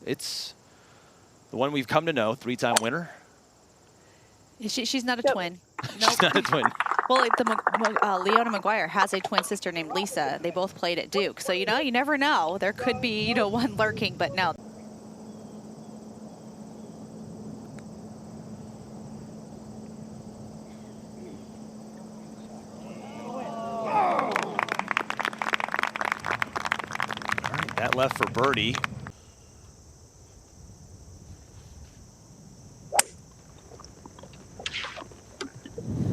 It's the one we've come to know, 3-time winner. She's not a twin. Nope. She's not a twin. Well, Leona Maguire has a twin sister named Lisa. They both played at Duke. So, you know, you never know. There could be, you know, one lurking, but no. All right, that left for birdie.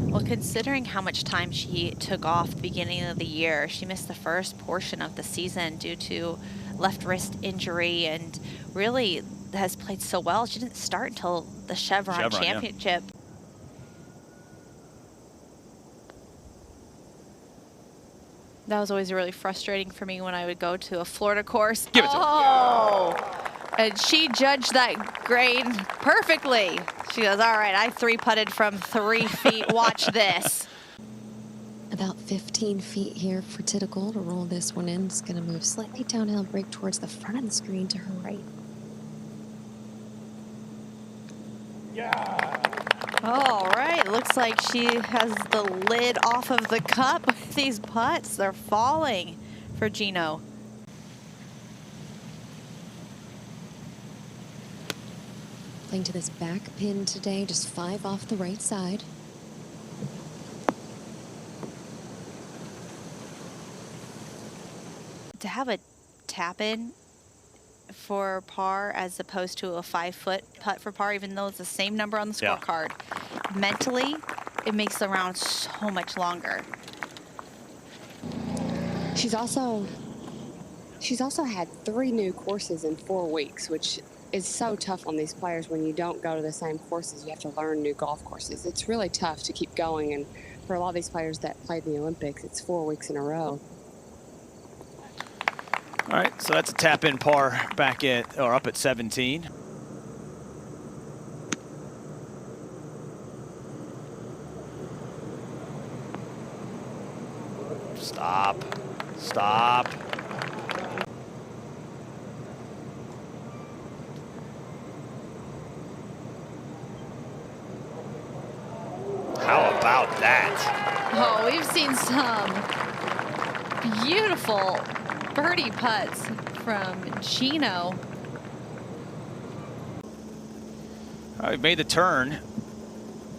Well, considering how much time she took off the beginning of the year, she missed the first portion of the season due to left wrist injury and really has played so well. She didn't start until the Chevron Championship. Yeah. That was always really frustrating for me when I would go to a Florida course. Give it to her. And she judged that grade perfectly. She goes, all right, I 3-putted from 3 feet. Watch this. About 15 feet here for Thitikul to roll this one in. It's going to move slightly downhill, break towards the front of the screen to her right. Yeah. All right, looks like she has the lid off of the cup with these putts. They're falling for Jeeno. Playing to this back pin today, just 5 off the right side. To have a tap in for par as opposed to a 5-foot putt for par, even though it's the same number on the scorecard, mentally, it makes the round so much longer. She's also had 3 new courses in 4 weeks, which is so tough on these players when you don't go to the same courses. You have to learn new golf courses. It's really tough to keep going, and for a lot of these players that played in the Olympics, it's 4 weeks in a row. All right, so that's a tap-in par back at, or up at 17. Stop. Stop. How about that? Oh, we've seen some beautiful birdie putts from Jeeno. We've made the turn.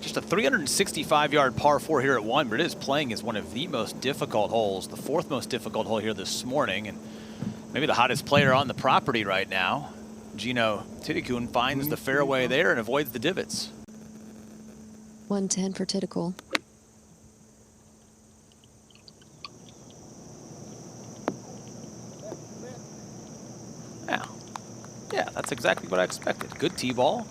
Just a 365-yard par 4 here at 1, but it is playing as one of the most difficult holes, the 4th most difficult hole here this morning, and maybe the hottest player on the property right now. Jeeno Thitikul finds the fairway there and avoids the divots. 110 for Thitikul. Yeah, that's exactly what I expected. Good tee ball.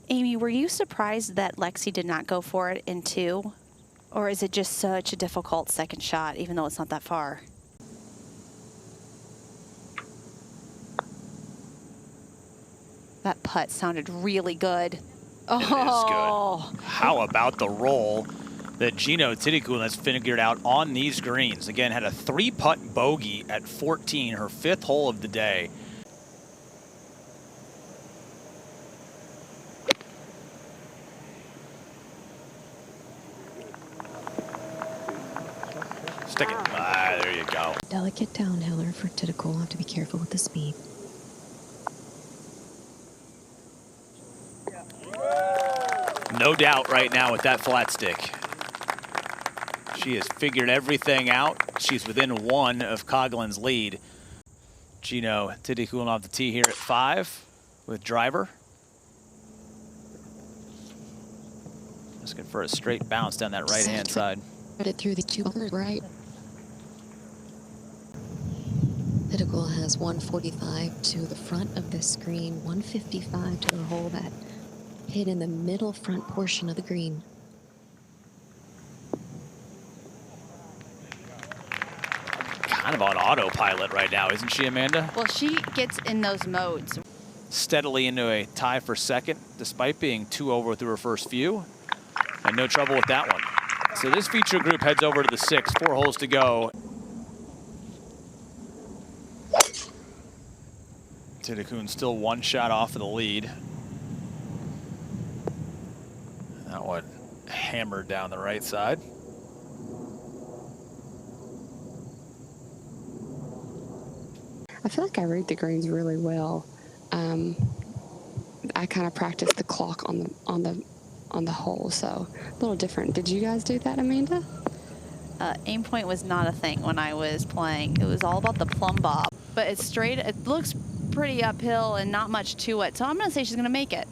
Amy, were you surprised that Lexi did not go for it in 2? Or is it just such a difficult second shot, even though it's not that far? That putt sounded really good. It is good. How about the roll that Jeeno Thitikul has figured out on these greens? Again, had a 3-putt bogey at 14, her 5th hole of the day. Stick it. There you go. Delicate downhiller for Thitikul. Have to be careful with the speed. No doubt right now with that flat stick. She has figured everything out. She's within 1 of Coughlin's lead. Jeeno Thitikul off the tee here at 5 with driver. Looking for a straight bounce down that right-hand side. Put it through the 2 right. Thitikul has 145 to the front of the screen, 155 to the hole that hit in the middle front portion of the green. Kind of on autopilot right now, isn't she, Amanda? Well, she gets in those modes. Steadily into a tie for second, despite being 2 over through her first few. And no trouble with that one. So this feature group heads over to the 6, 4 holes to go. Thitikul still 1 shot off of the lead. That one hammered down the right side. I feel like I read the greens really well. I kind of practice the clock on the hole, so a little different. Did you guys do that, Amanda? Aim point was not a thing when I was playing. It was all about the plumb bob. But it's straight. It looks pretty uphill and not much to it. So I'm going to say she's going to make it.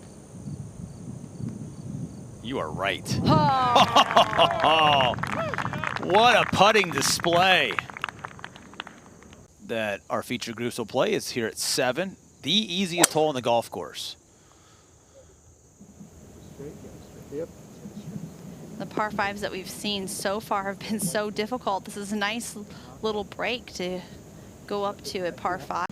You are right. Oh. What a putting display that our feature groups will play. Is here at 7, the easiest hole on the golf course. The par 5s that we've seen so far have been so difficult. This is a nice little break to go up to at par 5.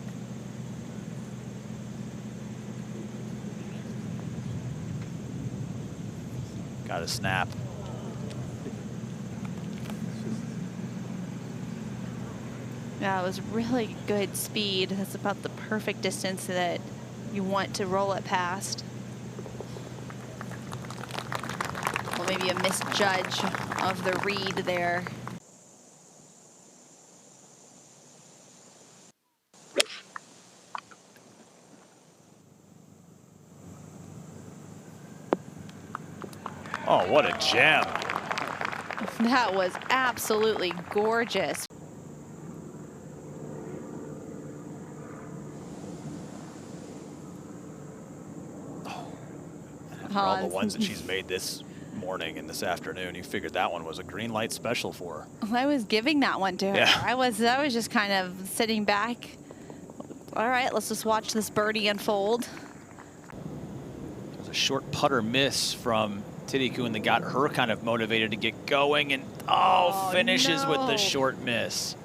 Got a snap. Yeah, it was really good speed. That's about the perfect distance that you want to roll it past. Well, maybe a misjudge of the read there. Oh, what a gem. That was absolutely gorgeous. For all the ones that she's made this morning and this afternoon, you figured that one was a green light special for her. I was giving that one to her. Yeah. I was just kind of sitting back. All right, let's just watch this birdie unfold. It was a short putter miss from Thitikul that got her kind of motivated to get going, and finishes no. with the short miss.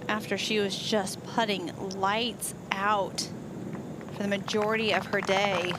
After she was just putting lights out for the majority of her day.